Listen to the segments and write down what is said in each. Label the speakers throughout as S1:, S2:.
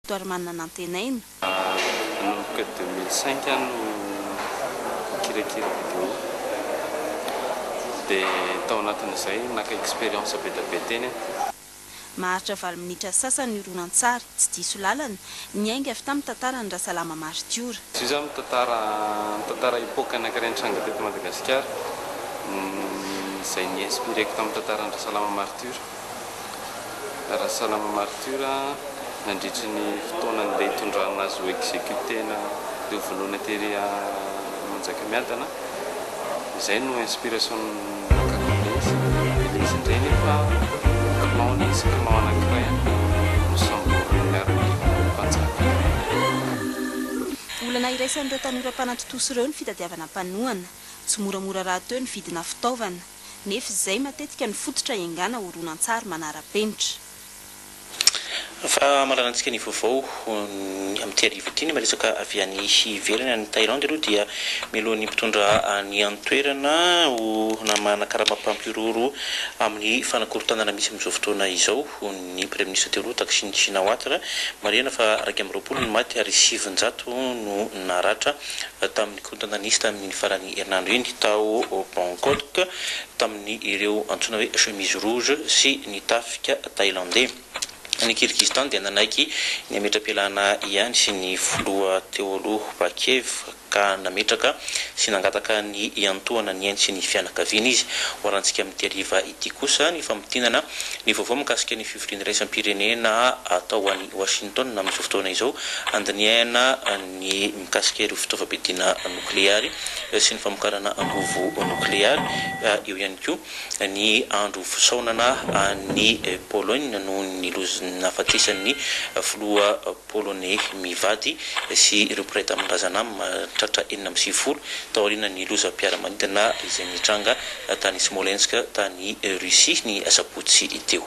S1: Toarmanana nantenaina.
S2: Nanomboka 2005 no kirakira vidéo dia tao anatin'izay naka expérience be dia be teny.
S1: Maharitra 20 minitra sasany horonan-tsary tsy diso lalana niainga avy tamin'ny tantarany Rasalama Martiora.
S2: Izy zany mitantara époque anankiray nitranga teto Madagasikara izay niinspireko tamin'ny tantarany Rasalama Martiora. Rasalama Martiora nandritry ny fotoana andeha hitondrana azy ho exécutena dia vonoana tery Manjakamiadana. Izay no inspiration nakakile izy indray nefa clan anankiray no samboriny miara-mpanjaka.
S1: Olana iraisan'ireo tanora mpanatotosy ireo ny fitadiavana mpanohana. Tsy moramora raha teo ny vidina fitaovana nefa izay matetika ny fototra iangana horonan-tsary manara-penitra.
S3: Fa malalantsika ny vaovao amin'ny arivo ity ny maresaka avy any ivelany any Thaïlande aloha dia mialohan'ny mpitondra ny antoerana ho namana karama-pampiroro amin'ny fanakorontanana misy amin'izao fotoana izao ny premier ministre teo aloha Thaksin Shinawatra marihana fa raika amby roapolo ny maty ary 700 no naratra tamin'ny korontananista amin'ny farany herinandro iny tao Bangkok tamin'ny ireo antsoina hoe chemise rouge sy ny tafika thaïlandais. Ny Kyrgyzstan dia nanaiky ny ametra-pialana ihany sy ny filoha teo aloha Bakev ka nametraka sy nangataka ny iantohana ny ainy sy ny fianakaviana izy. Horantsika amin'ny ariva ity kosa ny fampitinana ny vaovao mikasika ny fivoriana iraisam-pirenena atao any Washington amin'izao fotoana izao andiniana ny mikasika ireo fitaovam-piadiana nukleary sy ny famokarana angovo nukleary. Eo ihany koa ny andro fisaonana ny Pologne no ny nafatrisany filoha polonais mivady sy ireo mpiray tamin'ny razana tratra 9 taoriana ny lozam-piaramanidina izay nitranga tany Smolensk tany Russie ny asabotsy teo.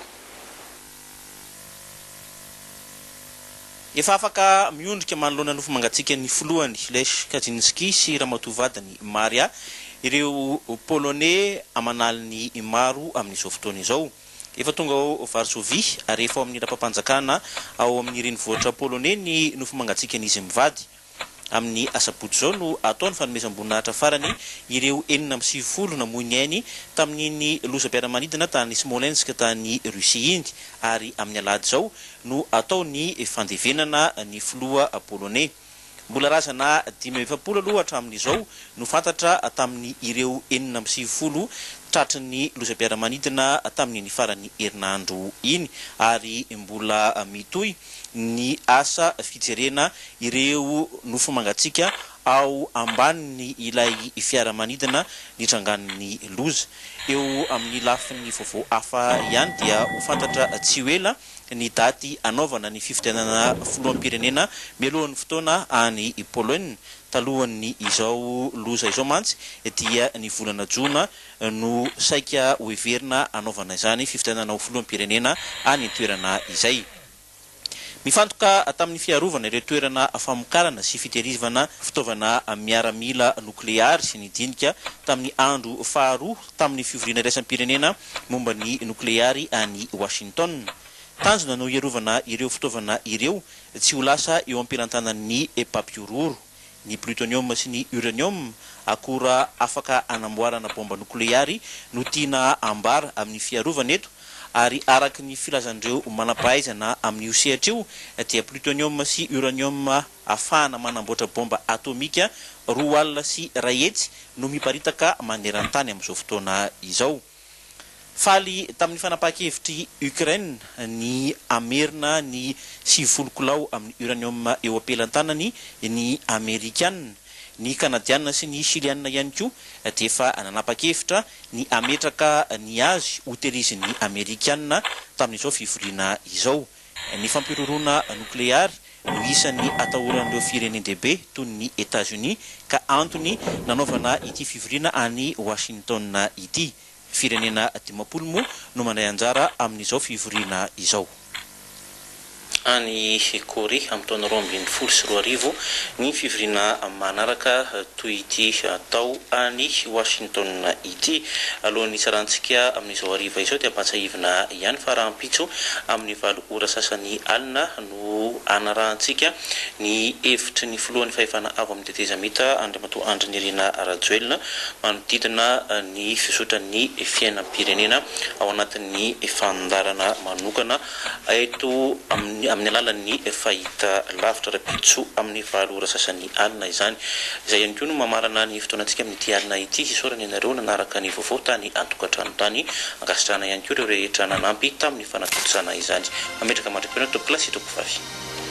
S3: Efa afaka miondrika manoloana nofo mangatsika ny filohany Lech Kaczynski sy Ramatoavadiny Maria ireo polonais amanaly ny maro amin'izao fotoana izao. Efa tonga ao Varsovie ary efa amin'ny rapam-panjakana ao amin'ny renivohitra polonais ny nofo mangatsika n'izy mivady. Amin'ny asabotsy zao no ataony fanomezam-boninahitra farany ireo 9 namoy ainy tamin'ny lozam-piaramanidina tany Smolensk tany Russie iny ary amin'ny alady zao no atao ny fandevenana ny filoha polonais. Mbola razana 5 aloha hatramin'izao no fantatra tamin'ny ireo 9 tratrin'ny lozam-piaramanidina tamin'ny farany herinandro iny ary mbola mitohy ny asa fijerena ireo nofo mangatsika ao ambanin'ny ilay fiaramanidina nitrangan'ny loza. Eo amin'ny lafin'ny vaovao hafa ihany dia ho fantatra tsy ho ela ny daty anaovana ny fifidianana filoham-pirenena mialohan'ny fotoana any Pologne talohan'ny izao loza izao mantsy dia ny volana Jona no saika ho heverina anaovana izany fifidianana filoham-pirenena any toerana izay. Mifantoka tamin'ny fiarovana ireo toerana famokarana sy fitehirizana fitaovana miaramila nukleary sy ny dinika tamin'ny andro faharoa tamin'ny fivoriana iraisam-pirenena momba ny nukleary any Washington. Tanjona no iarovana ireo fitaovana ireo tsy ho lasa eo ampelantanan'ny papiroro. Ny plutonium sy ny uranium akora afaka anamboarana bomba nukleary no tiana ambara amin'ny fiarovana eto ary araky ny filazandreo manampahaizana amin'ny osehatra io dia plutonium sy uranium afahana manamboatra bomba atomika 2 alina sy 1 hetsy no miparitaka maneran-tany amin'izao fotoana izao. Faly tamin'ny fanapahan-kevitry Ukraine ny amerina ny 90 kilao amin'ny uranium eo ampelantanany ny Amerikana. Ny Kanadiana sy ny Chiliana ihany koa dia efa nanapa-kevitra ny ametraka ny azy hoteriziny Amerikana tamin'izao fivoriana izao. Ny fampiroroana nukleary no isan'ny atahoran'ireo firenendehibe toy ny États-Unis ka antony nanaovana ity fivoriana any Washington ity. Firenena 10 moa no mandray anjara amin'izao fivoriana izao. any Korea amin'ny taona 2024 ny fivirina manaraka toy ity atao any Washington ity. Alohan'ny sarantsika amin'izao hariva izao dia ampatsahivina ihany fa raha ampitso amin'ny 7 ora sasany alina no anarahantsika ny hevitry ny filohan'ny fahefana avo amin'ny teteza mita Andriamatoa Andry Nirina Rajoelina manodidina ny fisotran'ny fiainam-pirenena ao anatin'ny fandarana manokana eto amin'ny alalan'ny fahita lavitra rapitso amin'ny 7 ora sasany alina izany. Izay ihany koa no mamarana ny fotoanantsika amin'ity alina ity isorana ianareo nanaraka ny vaovao tany antokantrano tany angasitrana ihany koa ireo rehetra nanampy tamin'ny fanatontosana izany. Mametraka mandram-piaina to plasy toko vavy.